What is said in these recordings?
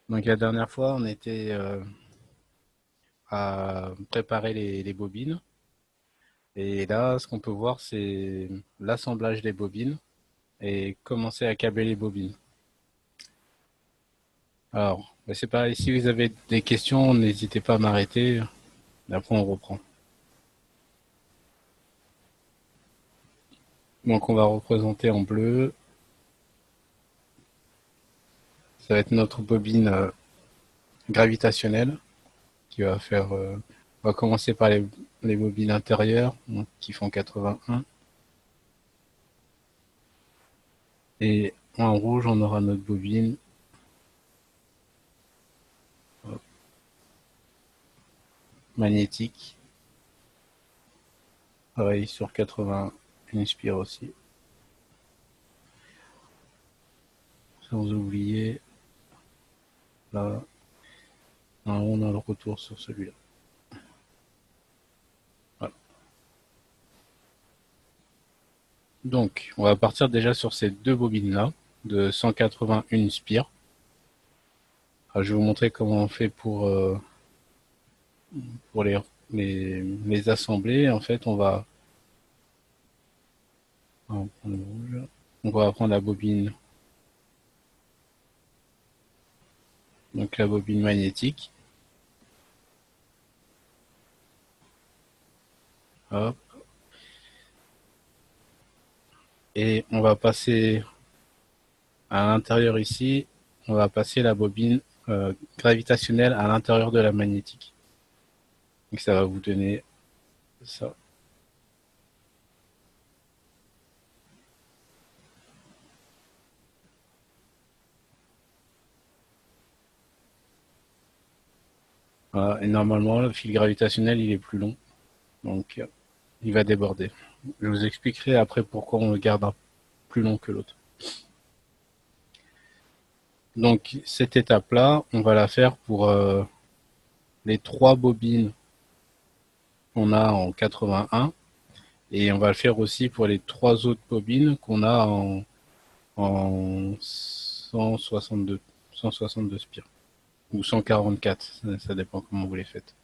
Donc la dernière fois, on était à préparer les bobines. Et là, ce qu'on peut voir, c'est l'assemblage des bobines et commencer à câbler les bobines. Alors, c'est pareil, si vous avez des questions, n'hésitez pas à m'arrêter. Après, on reprend. Donc, on va représenter en bleu. Ça va être notre bobine gravitationnelle qui va faire. On va commencer par les bobines intérieures donc, qui font 81. Et en rouge, on aura notre bobine magnétique. Pareil sur 81 spire aussi. Sans oublier, là, on a le retour sur celui-là. Voilà. Donc, on va partir déjà sur ces deux bobines-là, de 181 spire. Alors, je vais vous montrer comment on fait pour les assembler. En fait, on va prendre la bobine, donc la bobine magnétique. Hop. Et on va passer à l'intérieur ici, on va passer la bobine gravitationnelle à l'intérieur de la magnétique. Donc ça va vous donner ça. Voilà. Et normalement, le fil gravitationnel, il est plus long. Donc, il va déborder. Je vous expliquerai après pourquoi on le garde un plus long que l'autre. Donc, cette étape-là, on va la faire pour les trois bobines qu'on a en 81. Et on va le faire aussi pour les trois autres bobines qu'on a en 162, 162 spires. Ou 144, ça dépend comment vous les faites.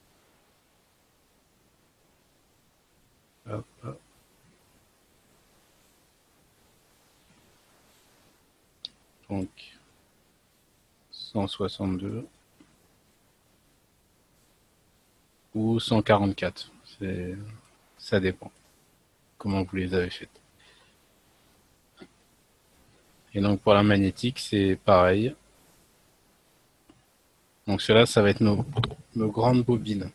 Hop, hop. Donc, 162 ou 144. Ça dépend comment vous les avez faites. Et donc pour la magnétique, c'est pareil. Donc cela, ça va être nos grandes bobines.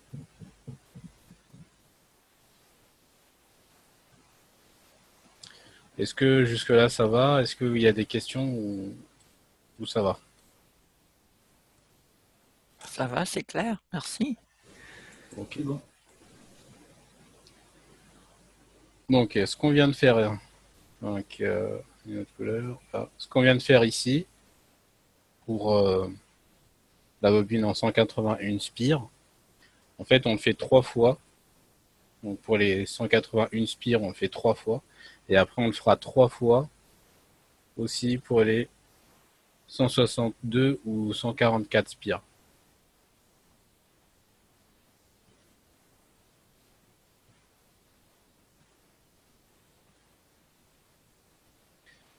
Est-ce que jusque-là ça va? Est-ce qu'il y a des questions ou ça va? Ça va, c'est clair, merci. Ok, bon. Donc ce qu'on vient de faire, donc, une autre couleur, ce qu'on vient de faire ici, pour la bobine en 181 spires, en fait on le fait trois fois. Donc pour les 181 spires, on le fait trois fois. Et après on le fera trois fois aussi pour les 162 ou 144 spires.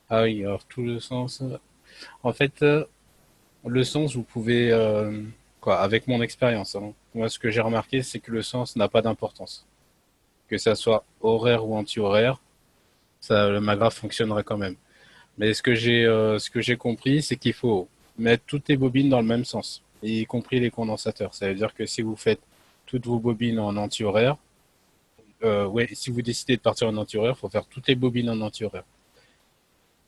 Ah oui, alors tout le sens. En fait, le sens, vous pouvez, quoi, avec mon expérience, hein, moi ce que j'ai remarqué, c'est que le sens n'a pas d'importance. Que ça soit horaire ou anti-horaire, ça, le magraphe fonctionnera quand même. Mais ce que j'ai compris, c'est qu'il faut mettre toutes les bobines dans le même sens, y compris les condensateurs. Ça veut dire que si vous faites toutes vos bobines en anti-horaire, ouais, si vous décidez de partir en anti-horaire, il faut faire toutes les bobines en anti-horaire.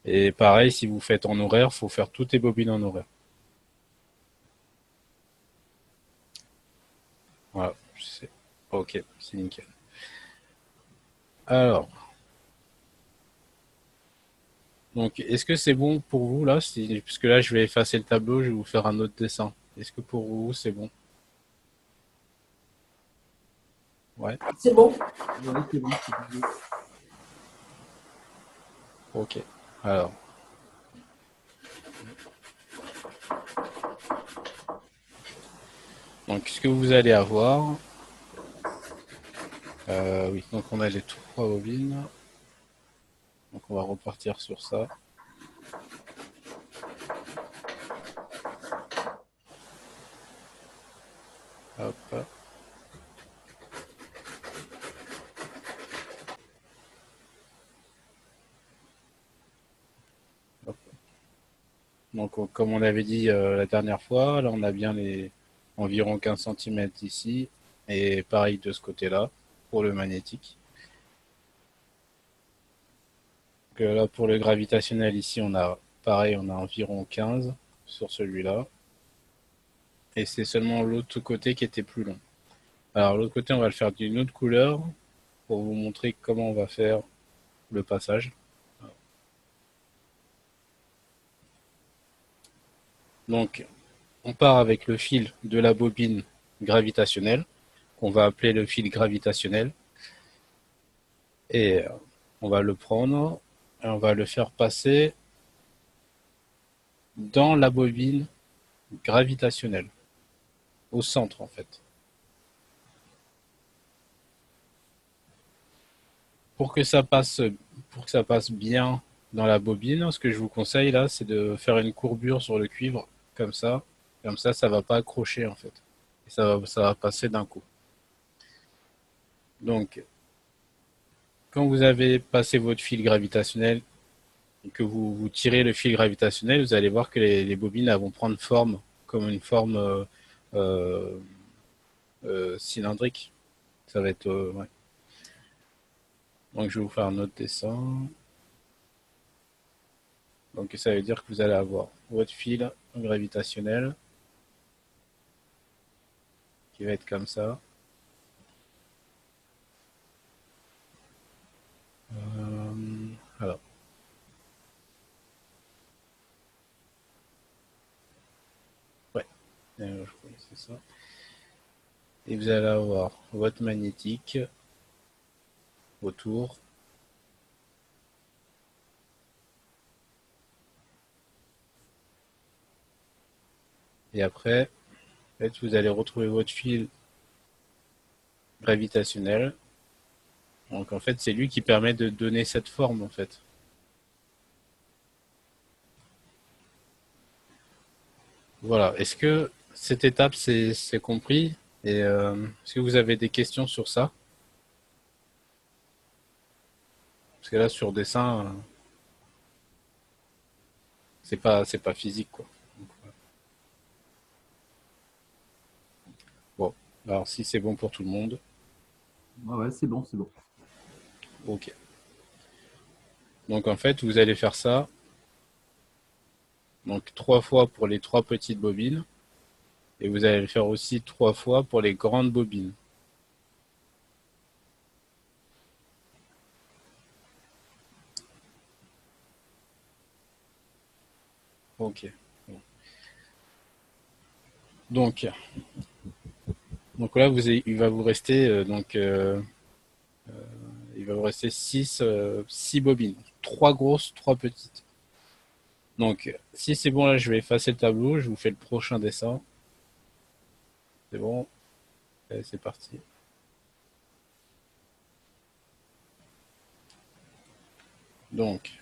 Et pareil, si vous faites en horaire, il faut faire toutes les bobines en horaire. Voilà, c'est ok, c'est nickel. Alors, donc, est-ce que c'est bon pour vous là puisque là, je vais effacer le tableau, je vais vous faire un autre dessin. Est-ce que pour vous, c'est bon? Ouais, C'est bon. ouais, c'est bon. Ok. Alors, Donc ce que vous allez avoir, oui, donc on a les trois bobines. Donc on va repartir sur ça. Hop, hop. Donc comme on l'avait dit la dernière fois, là on a bien les environ 15 cm ici, et pareil de ce côté-là pour le magnétique. Donc, là pour le gravitationnel ici on a pareil, on a environ 15 sur celui-là, et c'est seulement l'autre côté qui était plus long. Alors l'autre côté on va le faire d'une autre couleur pour vous montrer comment on va faire le passage. Donc on part avec le fil de la bobine gravitationnelle, qu'on va appeler le fil gravitationnel, et on va le prendre et on va le faire passer dans la bobine gravitationnelle, au centre en fait. Pour que ça passe, pour que ça passe bien dans la bobine, ce que je vous conseille là, c'est de faire une courbure sur le cuivre, comme ça. Comme ça va pas accrocher en fait. Et ça va passer d'un coup. Donc, quand vous avez passé votre fil gravitationnel et que vous tirez le fil gravitationnel, vous allez voir que les bobines elles vont prendre forme, comme une forme euh, cylindrique. Ça va être, ouais. Donc, je vais vous faire un autre dessin. Donc, ça veut dire que vous allez avoir votre fil gravitationnel qui va être comme ça. Alors, ouais, je crois que c'est ça. Et vous allez avoir votre magnétique autour. Et après, en fait, vous allez retrouver votre fil gravitationnel. Donc en fait, c'est lui qui permet de donner cette forme en fait. Voilà. Est-ce que cette étape c'est compris? Et est-ce que vous avez des questions sur ça? Parce que là sur dessin, c'est pas physique quoi. Donc, bon, alors si c'est bon pour tout le monde, Ouais, ouais, c'est bon, c'est bon. ok. Donc en fait, vous allez faire ça. Donc trois fois pour les trois petites bobines. Et vous allez le faire aussi trois fois pour les grandes bobines. Ok. Bon. Donc, donc là, il va vous rester il va vous rester six bobines, trois grosses, trois petites. Donc, si c'est bon là, je vais effacer le tableau, je vous fais le prochain dessin. C'est bon, allez, c'est parti. Donc,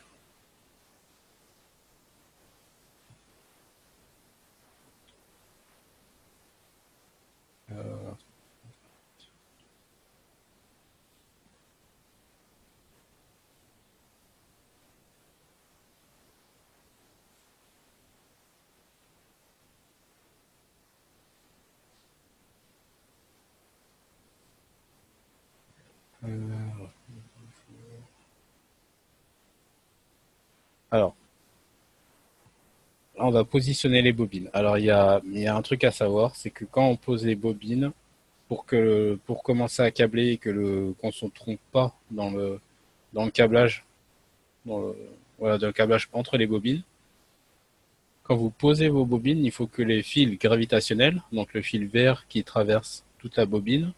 alors, là, on va positionner les bobines. Alors, il y a un truc à savoir, c'est que quand on pose les bobines, pour commencer à câbler et qu'on se trompe pas dans le câblage, voilà, dans le câblage entre les bobines. Quand vous posez vos bobines, il faut que les fils gravitationnels, donc le fil vert qui traverse toute la bobine,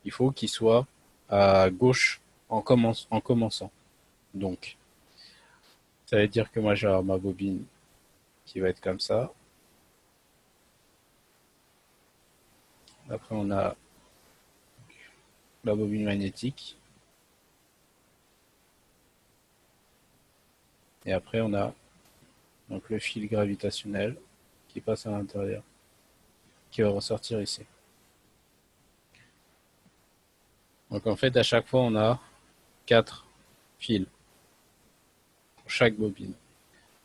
il faut qu'il soit à gauche en commençant. Donc, ça veut dire que moi j'ai ma bobine qui va être comme ça. Après, on a la bobine magnétique. Et après, on a donc le fil gravitationnel qui passe à l'intérieur, qui va ressortir ici. Donc en fait, à chaque fois, on a 4 fils pour chaque bobine.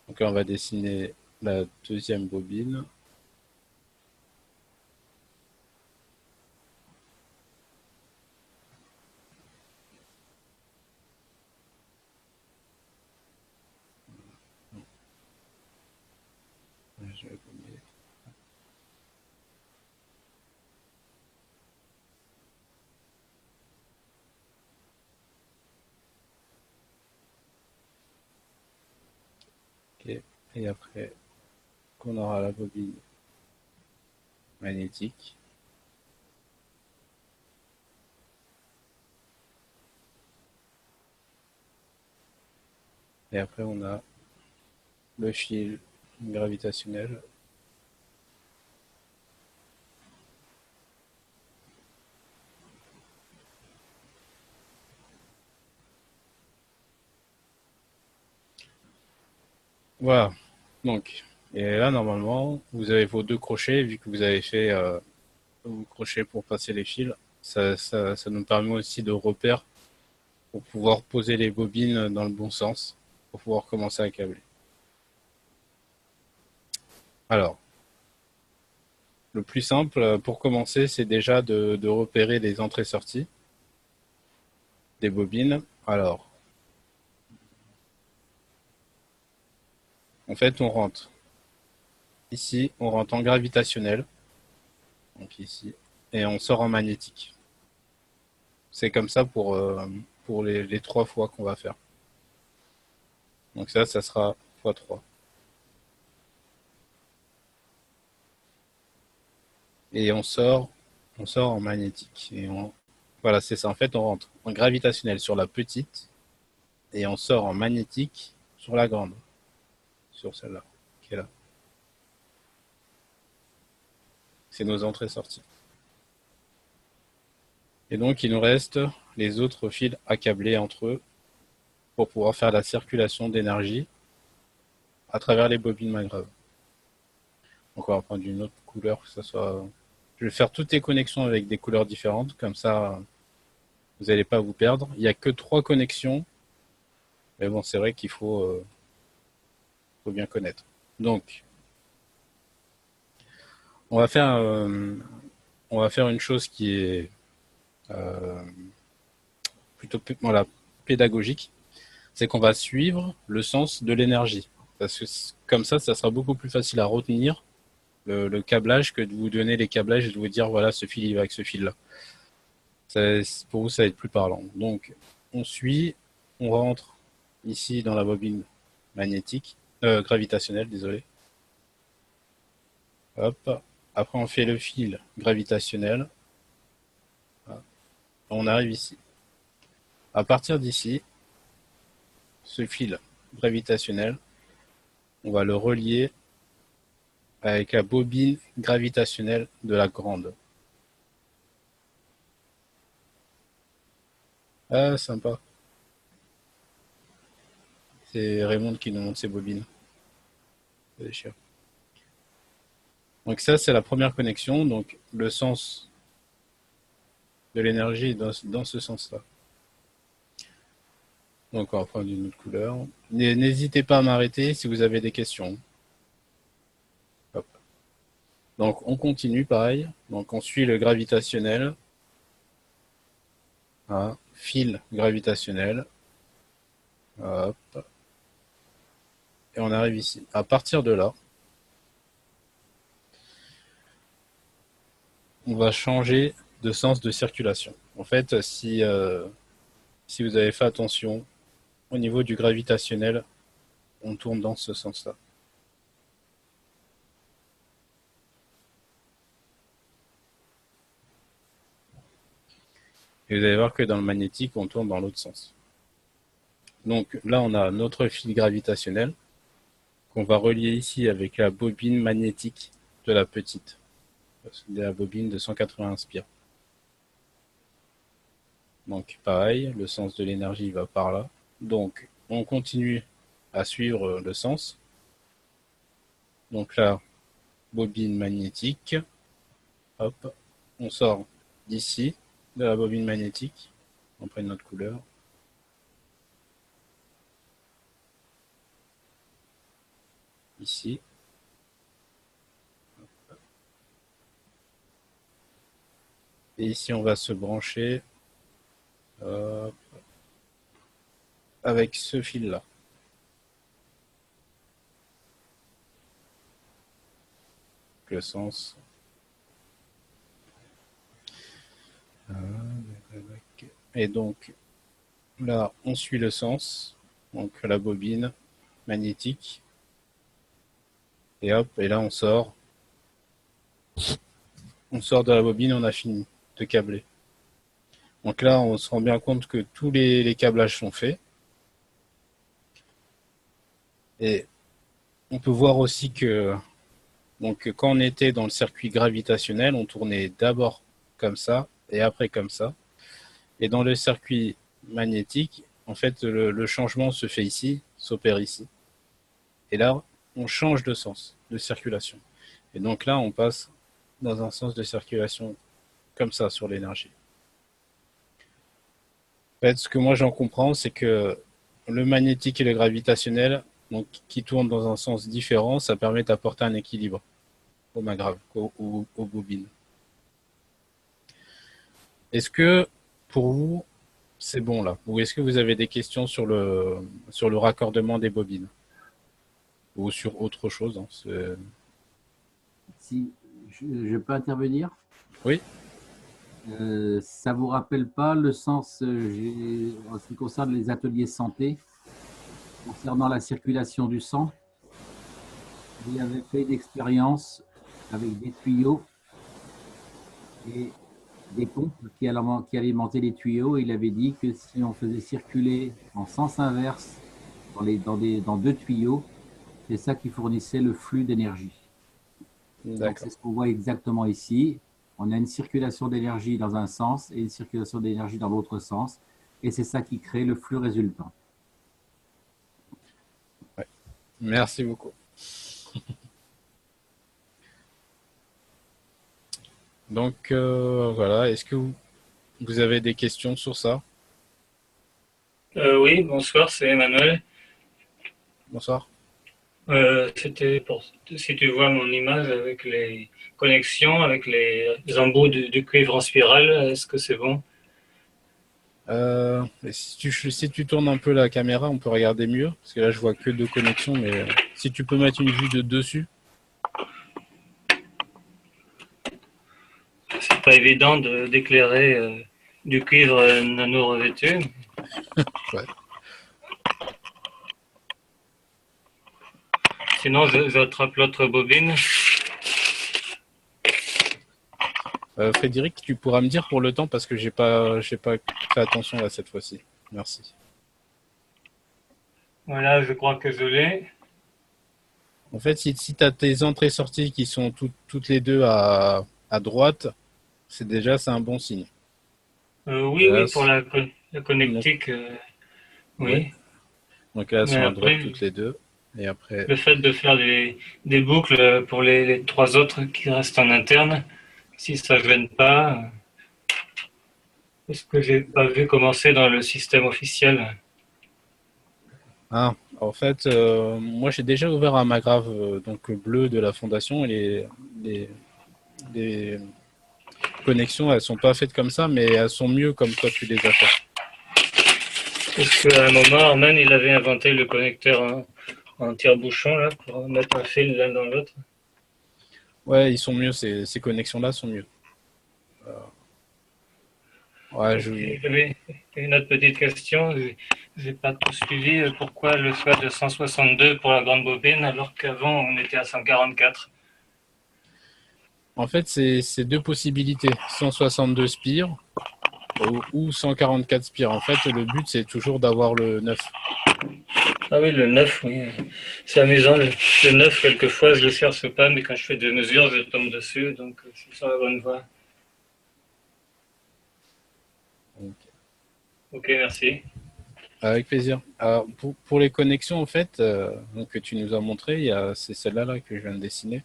Donc là, on va dessiner la deuxième bobine. Je vais combiner. Ok. Et après, qu'on aura la bobine magnétique. Et après, on a le fil gravitationnel. Voilà. Donc, et là, normalement, vous avez vos 2 crochets, vu que vous avez fait vos crochets pour passer les fils. Ça nous permet aussi de repères pour pouvoir poser les bobines dans le bon sens, pour pouvoir commencer à câbler. Alors, le plus simple pour commencer, c'est déjà de repérer les entrées-sorties des bobines. Alors, en fait, on rentre ici, on rentre en gravitationnel, donc ici, et on sort en magnétique. C'est comme ça pour les 3 fois qu'on va faire. Donc ça sera x3. Et on sort en magnétique. Voilà, c'est ça. En fait, on rentre en gravitationnel sur la petite et on sort en magnétique sur la grande, sur celle-là, qui est là. C'est nos entrées-sorties. Et donc, il nous reste les autres fils à câbler entre eux pour pouvoir faire la circulation d'énergie à travers les bobines maggraves. Donc, on va prendre une autre couleur, que ça soit. Je vais faire toutes les connexions avec des couleurs différentes, comme ça, vous n'allez pas vous perdre. Il n'y a que 3 connexions, mais bon, c'est vrai qu'il faut bien connaître. Donc, on va faire, une chose qui est plutôt voilà, pédagogique, c'est qu'on va suivre le sens de l'énergie. Parce que comme ça sera beaucoup plus facile à retenir le câblage que de vous donner les câblages et de vous dire voilà, ce fil il va avec ce fil-là. Pour vous, ça va être plus parlant. Donc, on suit, on rentre ici dans la bobine magnétique, gravitationnelle, désolé. Hop. Après, on fait le fil gravitationnel. On arrive ici. À partir d'ici, ce fil gravitationnel, on va le relier avec la bobine gravitationnelle de la grande. Ah, sympa. C'est Raymond qui nous montre ses bobines. Donc ça, c'est la première connexion. Donc le sens de l'énergie est dans ce sens-là. Donc on va prendre une autre couleur. N'hésitez pas à m'arrêter si vous avez des questions. Hop. Donc on continue pareil. Donc on suit le gravitationnel. Un fil gravitationnel. Hop. Et on arrive ici. À partir de là, on va changer de sens de circulation. En fait, si vous avez fait attention, au niveau du gravitationnel, on tourne dans ce sens-là. Et vous allez voir que dans le magnétique, on tourne dans l'autre sens. Donc là, on a notre fil gravitationnel qu'on va relier ici avec la bobine magnétique de la petite. de la bobine de 180 spires. Donc pareil, le sens de l'énergie va par là. Donc on continue à suivre le sens. Donc là, bobine magnétique. Hop, on sort d'ici, de la bobine magnétique. On prend notre couleur. Ici. Et ici, on va se brancher avec ce fil-là. Le sens. Et donc, là, on suit le sens. Donc, la bobine magnétique. Et hop, et là, on sort. On sort de la bobine, on a fini de câbler. Donc là, on se rend bien compte que tous les câblages sont faits. Et on peut voir aussi que donc, quand on était dans le circuit gravitationnel, on tournait d'abord comme ça et après comme ça. Et dans le circuit magnétique, en fait, le changement se fait ici, s'opère ici. Et là, on change de sens de circulation. Et donc là, on passe dans un sens de circulation comme ça sur l'énergie. En fait, ce que moi j'en comprends, c'est que le magnétique et le gravitationnel, donc, qui tournent dans un sens différent, ça permet d'apporter un équilibre au magraves, aux bobines. Est-ce que pour vous, c'est bon là? Ou est-ce que vous avez des questions sur le raccordement des bobines? Ou sur autre chose hein, Si je peux intervenir, Oui. ça vous rappelle pas le sens, en ce qui concerne les ateliers santé, concernant la circulation du sang? Il avait fait une expérience avec des tuyaux et des pompes qui alimentaient les tuyaux. Il avait dit que si on faisait circuler en sens inverse dans deux tuyaux, c'est ça qui fournissait le flux d'énergie. Donc c'est ce qu'on voit exactement ici. On a une circulation d'énergie dans un sens et une circulation d'énergie dans l'autre sens. Et c'est ça qui crée le flux résultant. Ouais. Merci beaucoup. Donc voilà, est-ce que vous avez des questions sur ça? Oui, bonsoir, c'est Emmanuel. Bonsoir. C'était pour si tu vois mon image avec les connexions, avec les embouts du cuivre en spirale, est-ce que c'est bon? Si tu tournes un peu la caméra, on peut regarder mieux. Parce que là, je vois que deux connexions, mais si tu peux mettre une vue de dessus. C'est pas évident d'éclairer du cuivre nano revêtu. Ouais. Sinon, j'attrape l'autre bobine. Frédéric, tu pourras me dire pour le temps parce que j'ai pas fait attention là cette fois-ci. Merci. Voilà, je crois que je l'ai. En fait, si tu as tes entrées-sorties qui sont toutes les deux à droite, c'est un bon signe. Oui, là, pour la connectique, oui. Ouais. Donc là, elles sont Mais à après, droite toutes les deux. Et après, le fait de faire des boucles pour les trois autres qui restent en interne, si ça ne gêne pas, est-ce que j'ai pas vu commencer dans le système officiel? ah, en fait, moi j'ai déjà ouvert un magrave donc bleu de la fondation et les connexions, elles sont pas faites comme ça, mais elles sont mieux comme toi tu les as faites. Est-ce qu'à un moment, Arman, il avait inventé le connecteur en tire-bouchon là, pour mettre un fil l'un dans l'autre? Ouais, ils sont mieux, ces connexions-là sont mieux. Ouais, J'avais une autre petite question. J'ai pas tout suivi. Pourquoi le choix de 162 pour la grande bobine alors qu'avant on était à 144? En fait, c'est deux possibilités, 162 spires ou 144 spires. En fait, le but, c'est toujours d'avoir le 9. Ah oui, le 9, oui. C'est amusant. Le 9, quelquefois, je le cherche pas, mais quand je fais des mesures, je tombe dessus, donc c'est sur la bonne voie. Donc, Ok, merci. avec plaisir. Alors, pour les connexions, en fait, donc, que tu nous as montré, c'est celle-là là, que je viens de dessiner.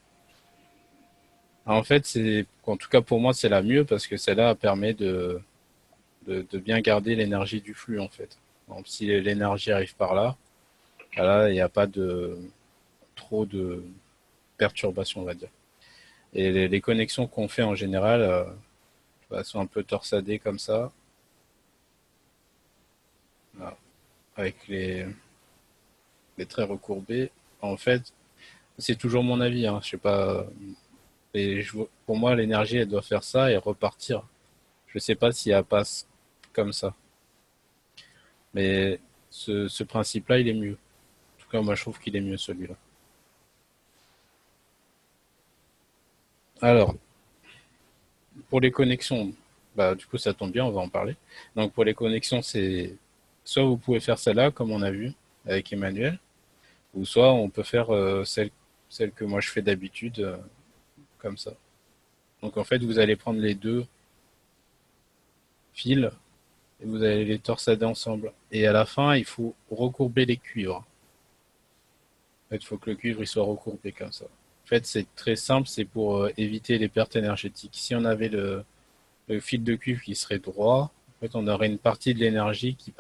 Alors, en fait, en tout cas pour moi, c'est la mieux parce que celle-là permet de bien garder l'énergie du flux, en fait. Donc, si l'énergie arrive par là, il n'y a pas trop de perturbations, on va dire. Et les connexions qu'on fait en général sont un peu torsadées comme ça, voilà, avec les traits recourbés. En fait, c'est toujours mon avis, hein, je sais pas. Et pour moi, l'énergie, elle doit faire ça et repartir. Je sais pas si elle passe comme ça. Mais ce principe-là, il est mieux. En tout cas, moi, je trouve qu'il est mieux, celui-là. Alors, pour les connexions, bah, du coup, ça tombe bien, on va en parler. Donc, pour les connexions, c'est soit vous pouvez faire celle-là, comme on a vu avec Emmanuel, ou soit on peut faire celle que moi je fais d'habitude, comme ça. Donc, en fait, vous allez prendre les deux fils et vous allez les torsader ensemble. Et à la fin, il faut recourber les cuivres. En fait, il faut que le cuivre il soit recourbé comme ça. En fait, c'est très simple, c'est pour éviter les pertes énergétiques. Si on avait le fil de cuivre qui serait droit, en fait, on aurait une partie de l'énergie qui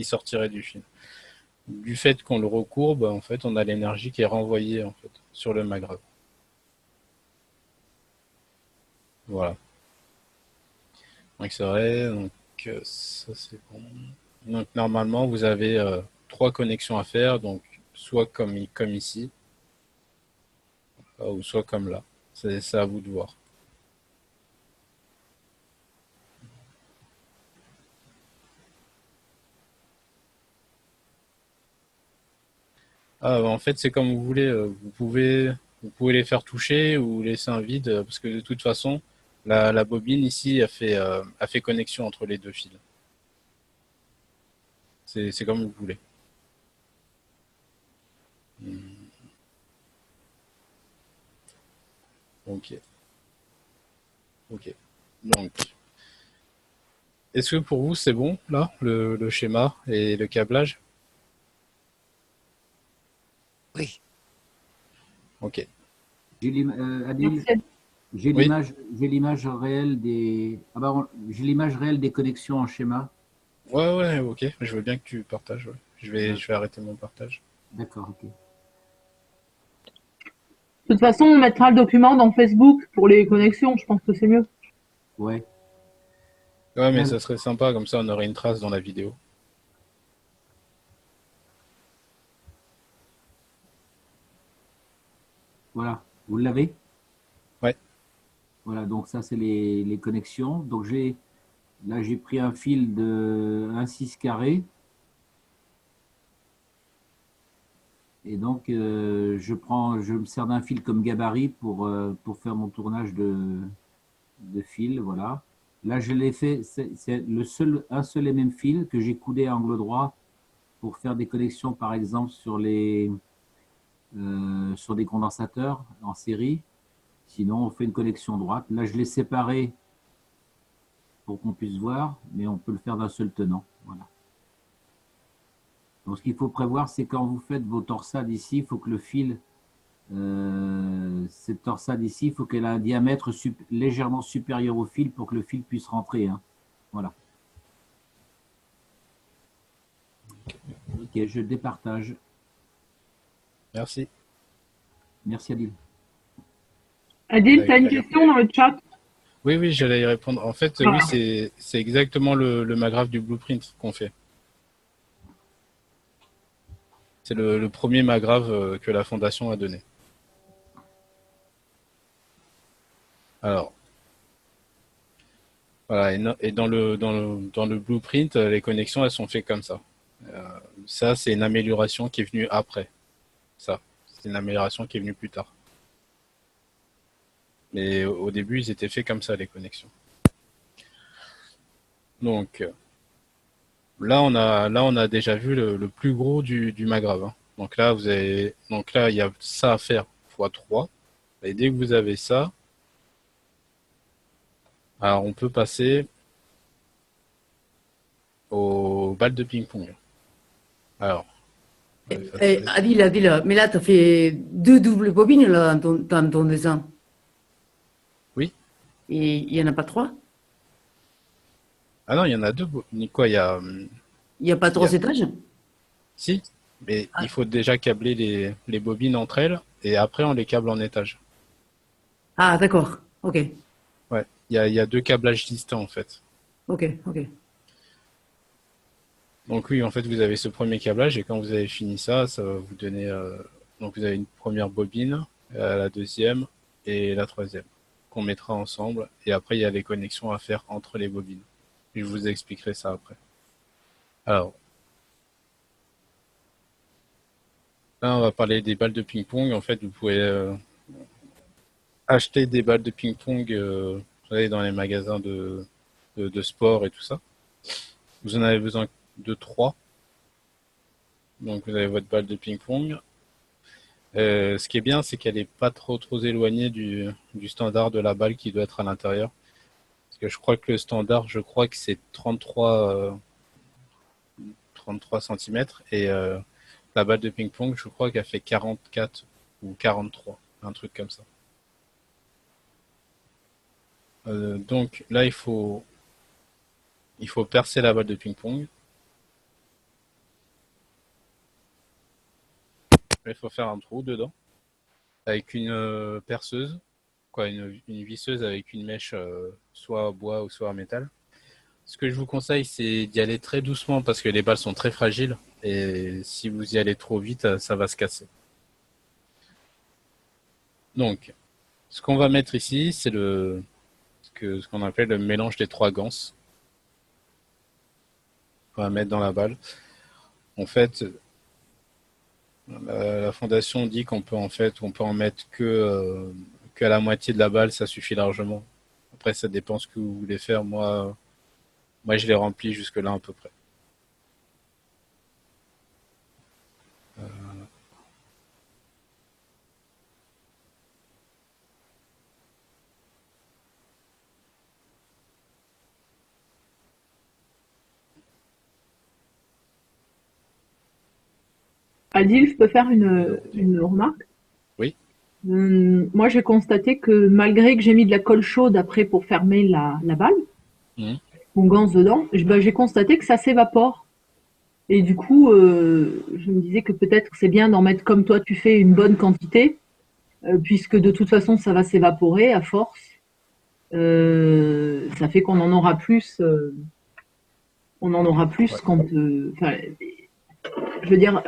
sortirait du fil. Du fait qu'on le recourbe, en fait, on a l'énergie qui est renvoyée en fait sur le magrave. Voilà. Donc c'est vrai. Donc ça c'est bon. Donc normalement, vous avez trois connexions à faire. Donc soit comme ici, ou soit comme là. C'est à vous de voir. Ah, bah, en fait, c'est comme vous voulez. Vous pouvez les faire toucher ou laisser un vide, parce que de toute façon, la bobine ici a fait connexion entre les deux fils. C'est comme vous voulez. Hmm, ok, ok. Donc, est-ce que pour vous c'est bon là, le schéma et le câblage? Oui. Ok. Adil, Merci. Oui. j'ai l'image réelle des. Ah bah, j'ai l'image réelle des connexions en schéma. Ouais, ouais, ok. Je veux bien que tu partages. Ouais. Je vais, Voilà. je vais arrêter mon partage. D'accord, ok. De toute façon, on mettra le document dans Facebook pour les connexions. Je pense que c'est mieux. Ouais. Ouais, mais Alors, ça serait sympa, comme ça on aurait une trace dans la vidéo. voilà. Vous l'avez? Ouais. Voilà, donc ça, c'est les connexions. Donc là, j'ai pris un fil de 1,6 carré. Et donc, je me sers d'un fil comme gabarit pour faire mon tournage de fil. Voilà. Là, je l'ai fait, c'est un seul et même fil que j'ai coudé à angle droit pour faire des connexions, par exemple, sur des condensateurs en série. Sinon, on fait une connexion droite. Là, je l'ai séparé pour qu'on puisse voir, mais on peut le faire d'un seul tenant. Voilà. Donc, ce qu'il faut prévoir, c'est quand vous faites vos torsades ici, il faut que le fil, cette torsade ici, il faut qu'elle ait un diamètre légèrement supérieur au fil pour que le fil puisse rentrer, hein. Voilà. Ok, je départage. Merci. Merci Adil. Adil, tu as Avec une plaisir. question dans le chat? Oui, oui, j'allais y répondre. En fait, oui, Ah. c'est exactement le magraphe du blueprint qu'on fait. C'est le premier magraphe que la fondation a donné. Alors, voilà, et dans le blueprint, les connexions, elles sont faites comme ça. Euh, Ça, c'est une amélioration qui est venue après. Ça, c'est une amélioration qui est venue plus tard. Mais au début, ils étaient faits comme ça, les connexions. Donc, là, on a déjà vu le plus gros du Maghreb, hein. Donc là, il y a ça à faire fois 3. Et dès que vous avez ça, alors on peut passer aux balles de ping-pong. Alors, on va effacer. Adil, mais là, tu as fait 2 doubles bobines là, dans ton dessin. Oui. Et il n'y en a pas 3? Ah non, il y en a 2. Quoi, il y a. Il n'y a pas Il y a- 3 étages? Si, mais il faut déjà câbler les bobines entre elles et après on les câble en étage. Ah, d'accord. Ok, Ouais, il y a 2 câblages distants en fait. ok. Donc oui, en fait, vous avez ce premier câblage et quand vous avez fini ça, ça va vous donner. Donc vous avez une première bobine, la deuxième et la troisième qu'on mettra ensemble. Et après, il y a les connexions à faire entre les bobines. Je vous expliquerai ça après. Alors, là, on va parler des balles de ping-pong. En fait, vous pouvez acheter des balles de ping-pong vous savez, dans les magasins de sport et tout ça. Vous en avez besoin de 3. Donc vous avez votre balle de ping-pong. Ce qui est bien, c'est qu'elle n'est pas trop éloignée du standard de la balle qui doit être à l'intérieur. Parce que je crois que le standard, je crois que c'est 33 cm et la balle de ping-pong, je crois qu'elle fait 44 ou 43, un truc comme ça. Donc là, il faut percer la balle de ping-pong. Il faut faire un trou dedans avec une perceuse, quoi, une visseuse avec une mèche soit en bois ou soit en métal. Ce que je vous conseille, c'est d'y aller très doucement parce que les balles sont très fragiles et si vous y allez trop vite, ça va se casser. Donc, ce qu'on va mettre ici, c'est ce qu'on appelle le mélange des 3 ganses. On va mettre dans la balle. En fait, la fondation dit qu'on peut on peut en mettre que à la moitié de la balle, ça suffit largement. Après, ça dépend ce que vous voulez faire. Moi, je l'ai rempli jusque-là à peu près. Adil, je peux faire une remarque? Oui. Moi, j'ai constaté que malgré que j'ai mis de la colle chaude après pour fermer la balle, Mhm. mon ganse dedans, j'ai constaté que ça s'évapore. Et du coup, je me disais que peut-être c'est bien d'en mettre comme toi tu fais une bonne quantité, puisque de toute façon ça va s'évaporer à force. Ça fait qu'on en aura plus. On en aura plus Ouais. quand. Enfin, je veux dire,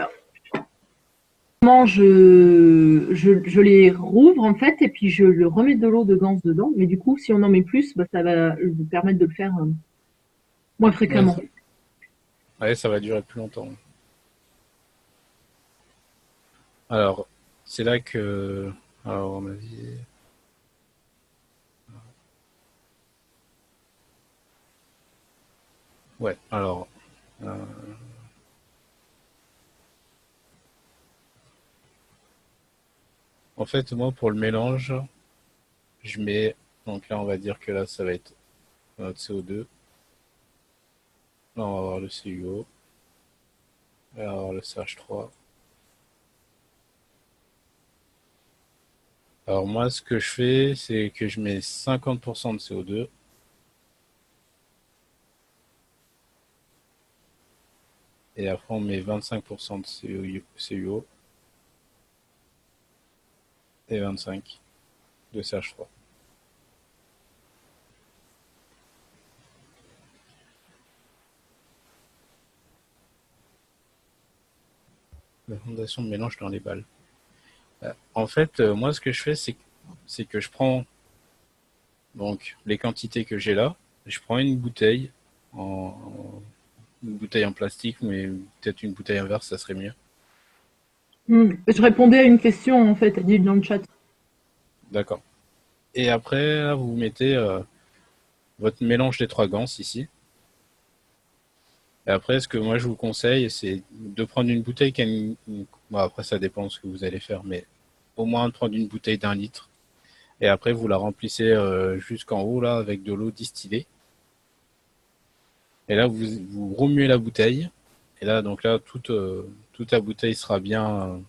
comment je les rouvre en fait et puis je le remets de l'eau de ganse dedans. Mais du coup, si on en met plus, bah, ça va nous permettre de le faire moins Ouais, fréquemment. ça va durer plus longtemps. Alors, c'est là que. Alors, on a dit. Ouais, alors. euh, En fait, moi, pour le mélange, je mets. Donc là, on va dire que là, ça va être notre CO2. Là, on va avoir le CuO. Là, on va avoir le CH3. Alors, moi, ce que je fais, c'est que je mets 50% de CO2. Et après, on met 25% de CuO et 25 de CH3. La fondation de mélange dans les balles. En fait, moi, ce que je fais, c'est que je prends donc les quantités que j'ai là. Je prends en, une bouteille en plastique, mais peut-être une bouteille en verre, ça serait mieux. Je répondais à une question en fait, Adil, dans le chat. D'accord. Et après, là, vous mettez votre mélange des 3 ganses ici. Et après, ce que moi je vous conseille, c'est de prendre une bouteille qui a bon, après, ça dépend de ce que vous allez faire, mais au moins de prendre une bouteille d'1 litre. Et après, vous la remplissez jusqu'en haut là avec de l'eau distillée. Et là, vous remuez la bouteille. Et là, donc là, toute la bouteille sera bien,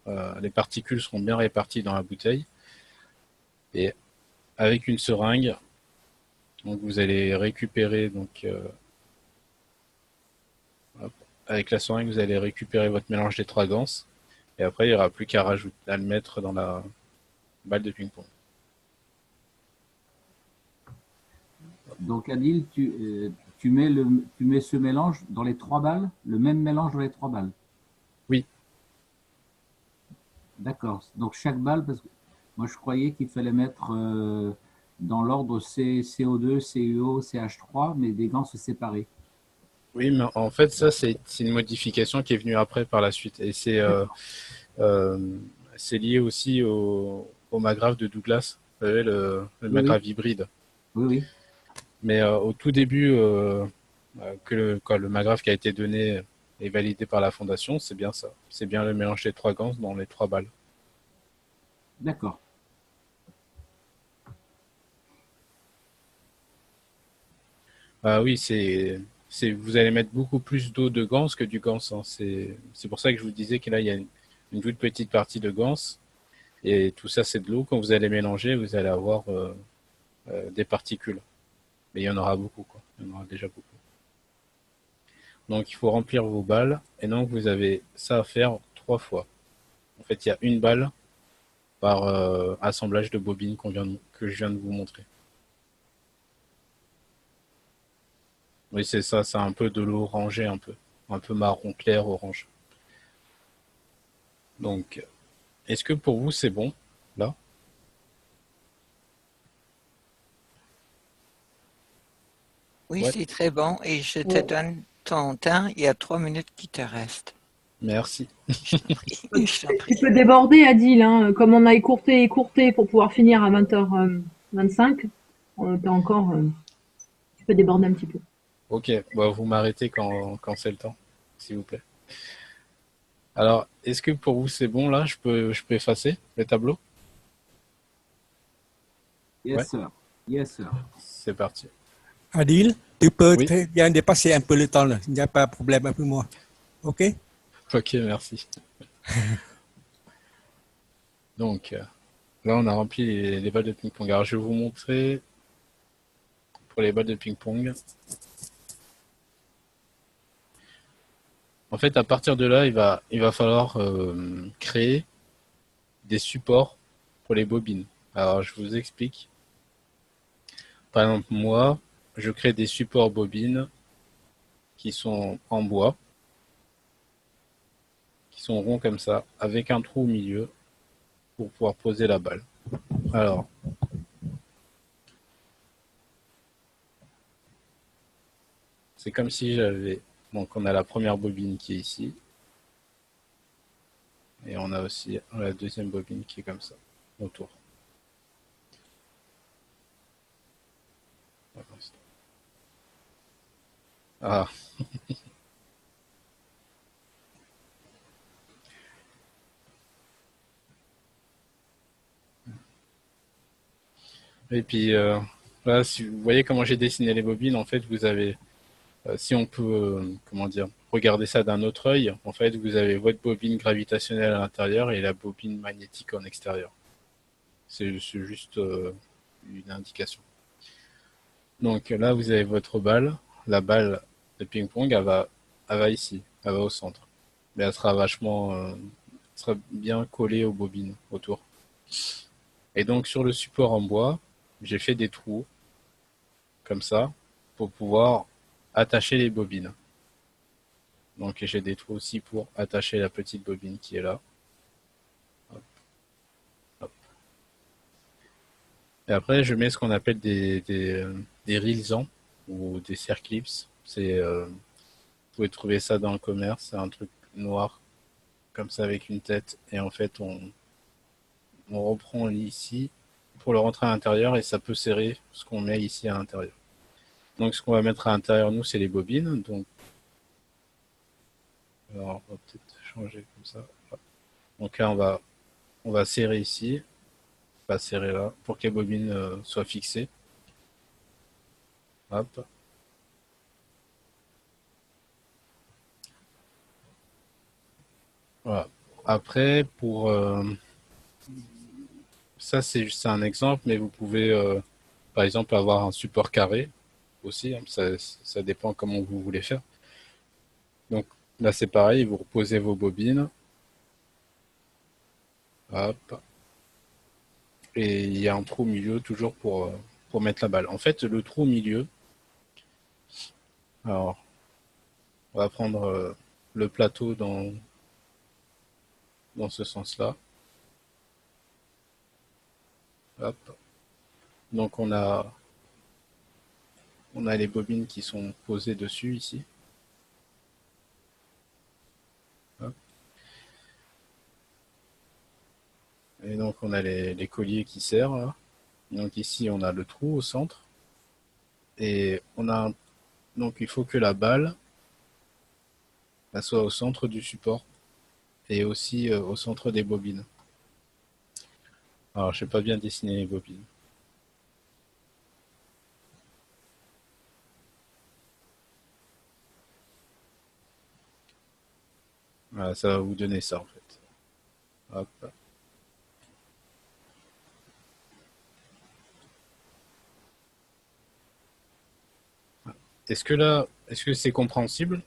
les particules seront bien réparties dans la bouteille. Et avec une seringue, donc vous allez récupérer, donc hop, avec la seringue, vous allez récupérer votre mélange des 3 ganses. Et après, il n'y aura plus qu'à rajouter, à le mettre dans la balle de ping-pong. Donc, Adil, tu mets ce mélange dans les 3 balles, le même mélange dans les 3 balles. Oui. D'accord. Donc, chaque balle, parce que moi, je croyais qu'il fallait mettre dans l'ordre CO2, CuO, CH3, mais des ganses séparées. Oui, mais en fait, ça, c'est une modification qui est venue après par la suite. Et c'est lié aussi au Magrav de Douglas, vous savez, le Oui, Magrav hybride. oui, oui. Mais au tout début, quand le Magrav qui a été donné et validé par la fondation, c'est bien ça. C'est bien le mélange des 3 ganses dans les 3 balles. D'accord. Ah oui, vous allez mettre beaucoup plus d'eau de ganse que du ganse, hein. C'est pour ça que je vous disais que là, il y a une toute petite partie de ganse. Et tout ça, c'est de l'eau. Quand vous allez mélanger, vous allez avoir des particules. Mais il y en aura beaucoup, quoi. Il y en aura déjà beaucoup. Donc, il faut remplir vos balles. Et donc, vous avez ça à faire 3 fois. En fait, il y a une balle par assemblage de bobines que je viens de vous montrer. Oui, c'est ça. C'est un peu de l'eau orangée, un peu marron clair, orange. Donc, est-ce que pour vous, c'est bon, là? Oui, Ouais, c'est très bon et je te Ouais. donne ton temps. Il y a 3 minutes qui te restent. merci. Je t'en prie. Je t'en Tu prie. peux déborder, Adil, hein. Comme on a écourté pour pouvoir finir à 20h25, t'as encore, tu peux déborder un petit peu. Ok, bah, vous m'arrêtez quand c'est le temps, s'il vous plaît. Alors, est-ce que pour vous, c'est bon, là? Je peux effacer le tableau? Ouais, Yes, sir. Yes, sir. c'est parti. Adil, tu peux Oui, bien dépasser un peu le temps, là. Il n'y a pas de problème avec moi. OK? ok, merci. Donc, là, on a rempli les balles de ping-pong. Alors, je vais vous montrer pour les balles de ping-pong. En fait, à partir de là, il va falloir créer des supports pour les bobines. Alors, je vous explique. Par exemple, moi, je crée des supports bobines qui sont en bois, qui sont ronds comme ça, avec un trou au milieu pour pouvoir poser la balle. Alors, c'est comme si j'avais... Donc, on a la première bobine qui est ici. Et on a aussi la deuxième bobine qui est comme ça, autour. Ah, et puis là, si vous voyez comment j'ai dessiné les bobines, en fait, vous avez, si on peut, comment dire, regarder ça d'un autre œil, en fait, vous avez votre bobine gravitationnelle à l'intérieur et la bobine magnétique en extérieur. C'est juste une indication. Donc là, vous avez votre balle. La balle de ping-pong, elle va ici, elle va au centre. Mais elle sera vachement, sera bien collée aux bobines autour. Et donc sur le support en bois, j'ai fait des trous comme ça pour pouvoir attacher les bobines. Donc j'ai des trous aussi pour attacher la petite bobine qui est là. Hop, hop. Et après, je mets ce qu'on appelle des rilsans ou des circlips. Vous pouvez trouver ça dans le commerce. C'est un truc noir comme ça avec une tête. Et en fait, on reprend ici pour le rentrer à l'intérieur et ça peut serrer ce qu'on met ici à l'intérieur. Donc ce qu'on va mettre à l'intérieur, nous, c'est les bobines. Donc Alors, on va peut-être changer comme ça. Donc là, on va serrer ici, pas serrer là, pour que les bobines soient fixées. Hop. Voilà. Après, pour ça, c'est juste un exemple, mais vous pouvez, par exemple, avoir un support carré aussi. Hein, ça dépend comment vous voulez faire. Donc là, c'est pareil, vous reposez vos bobines. Hop. Et il y a un trou au milieu toujours pour mettre la balle. En fait, le trou au milieu, alors, on va prendre le plateau dans ce sens-là. Hop. Donc on a les bobines qui sont posées dessus ici. Hop. Et donc on a les colliers qui serrent là. Donc ici on a le trou au centre. Et donc il faut que la balle soit au centre du support et aussi au centre des bobines. Alors je sais pas bien dessiner les bobines. Voilà, ça va vous donner ça en fait. Hop. Est-ce que c'est compréhensible?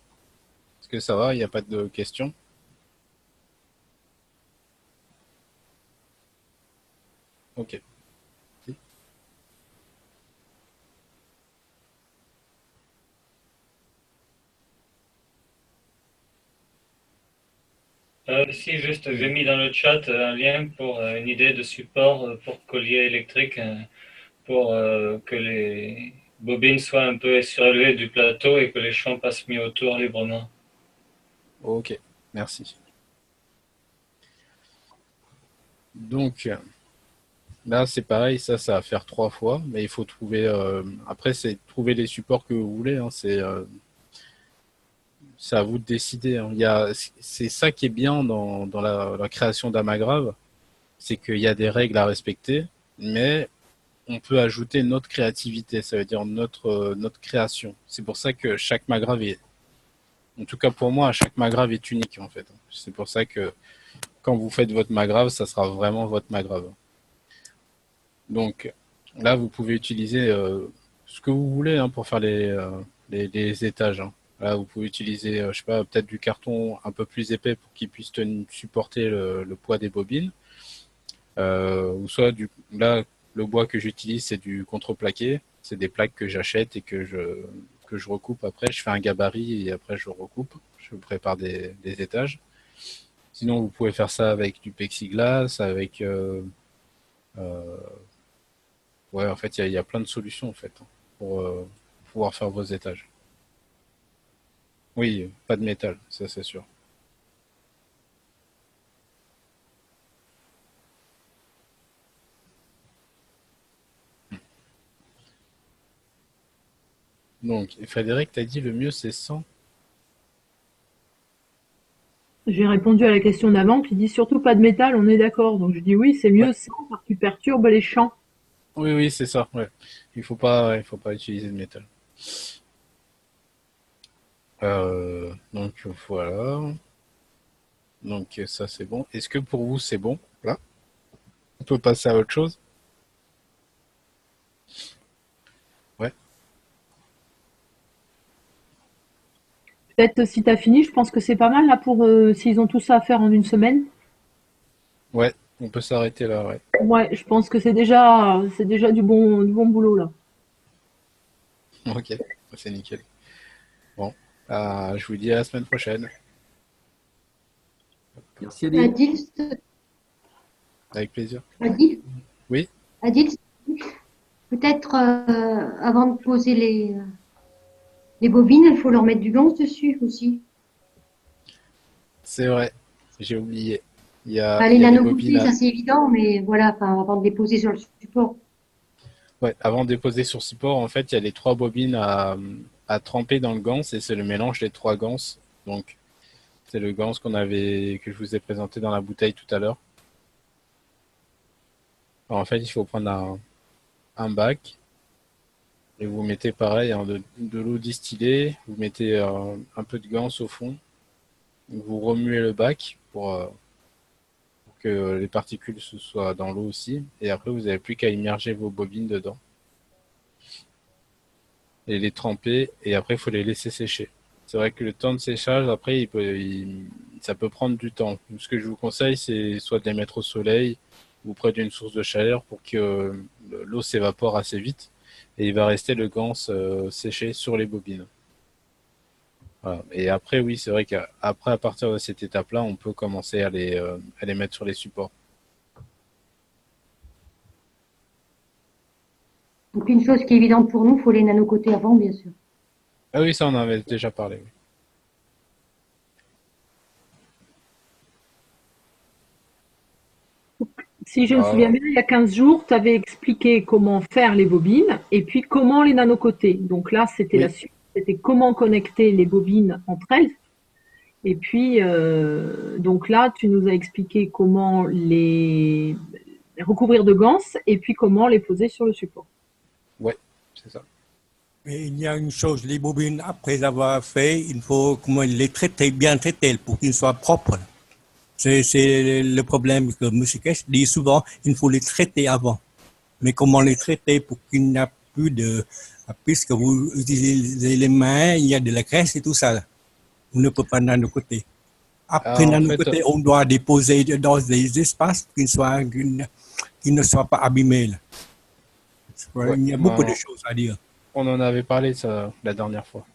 Est-ce que ça va? Il n'y a pas de questions? Ok. Si, juste, j'ai mis dans le chat un lien pour une idée de support pour collier électrique pour que les bobines soient un peu surélevées du plateau et que les champs passent mieux autour librement. Ok, merci. Donc, là, c'est pareil, ça va faire 3 fois, mais il faut trouver... après, c'est trouver les supports que vous voulez, hein, c'est à vous de décider. Hein. C'est ça qui est bien dans la création d'Amagrave, c'est qu'il y a des règles à respecter, mais on peut ajouter notre créativité, ça veut dire notre création. C'est pour ça que chaque Magrave est... En tout cas pour moi, chaque Magrave est unique en fait. C'est pour ça que quand vous faites votre Magrave, ça sera vraiment votre Magrave. Donc là, vous pouvez utiliser ce que vous voulez hein, pour faire les étages. Hein. Là, vous pouvez utiliser, je sais pas, peut-être du carton un peu plus épais pour qu'il puisse supporter le poids des bobines. Ou soit là, le bois que j'utilise, c'est du contreplaqué. C'est des plaques que j'achète et que je recoupe après. Je fais un gabarit et après je recoupe. Je prépare des étages. Sinon, vous pouvez faire ça avec du plexiglas, avec ouais, en fait, il y a plein de solutions en fait pour pouvoir faire vos étages. Oui, pas de métal, ça c'est sûr. Donc, et Frédéric, t'as dit le mieux c'est 100. J'ai répondu à la question d'avant qui dit surtout pas de métal, on est d'accord. Donc je dis oui, c'est mieux Ouais. ça, parce que tu perturbes les champs. Oui, oui, c'est ça. Ouais. Il faut pas utiliser de métal. Donc voilà. Donc ça c'est bon. Est-ce que pour vous c'est bon là? On peut passer à autre chose? Ouais. Peut-être si tu as fini, je pense que c'est pas mal là pour s'ils ont tout ça à faire en une semaine. Ouais, on peut s'arrêter là, ouais. Ouais, je pense que c'est déjà du bon boulot là. Ok, c'est nickel. Bon, je vous dis à la semaine prochaine. Merci Adil. Adil, Avec plaisir. Adil, Oui, Adil, peut-être avant de poser les bobines, il faut leur mettre du gants dessus aussi. c'est vrai. J'ai oublié. Enfin, les Il y a les bobines nanocoupés, ça c'est évident, mais voilà, enfin, avant de les poser sur le support. Ouais, avant de déposer sur support, en fait, il y a les 3 bobines à tremper dans le ganse et c'est le mélange des 3 ganses. Donc, C'est le gans que je vous ai présenté dans la bouteille tout à l'heure. Alors, en fait, il faut prendre un bac et vous mettez pareil de l'eau distillée. Vous mettez un peu de gans au fond. Vous remuez le bac pour que les particules soient dans l'eau aussi. Et après, vous n'avez plus qu'à immerger vos bobines dedans et les tremper. Et après, il faut les laisser sécher. C'est vrai que le temps de séchage, après, ça peut prendre du temps. Ce que je vous conseille, c'est soit de les mettre au soleil ou près d'une source de chaleur pour que l'eau s'évapore assez vite. Et il va rester le gans séché sur les bobines. Voilà. Et après, oui, c'est vrai qu'après, à partir de cette étape-là, on peut commencer à les mettre sur les supports. Donc une chose qui est évidente pour nous, il faut les nanocoter avant, bien sûr. Ah oui, ça, on en avait déjà parlé. Oui. Si je me souviens bien, il y a 15 jours, tu avais expliqué comment faire les bobines et puis comment les nanocoter. Donc là, c'était la suite. C'était comment connecter les bobines entre elles. Et puis, donc là, tu nous as expliqué comment les recouvrir de gants et puis comment les poser sur le support. Ouais, c'est ça. Mais il y a une chose, les bobines, après avoir fait, il faut les traiter, bien traiter pour qu'ils soient propres. C'est le problème que M. Kesh dit souvent, il faut les traiter avant. Mais comment les traiter pour qu'il n'y ait plus puisque vous utilisez les mains, il y a de la graisse et tout ça. On ne peut pas nanocoter. Après nanocoter, on doit déposer dans des espaces qui ne soient pas abîmés. Là. Il y a beaucoup de choses à dire. On en avait parlé de ça la dernière fois.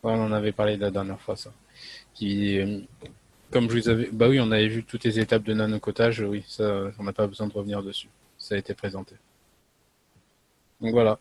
Ouais, on en avait parlé la dernière fois, ça. Comme je vous avais... Bah oui, on avait vu toutes les étapes de nanocotage, oui, ça, on n'a pas besoin de revenir dessus. Ça a été présenté. Donc voilà.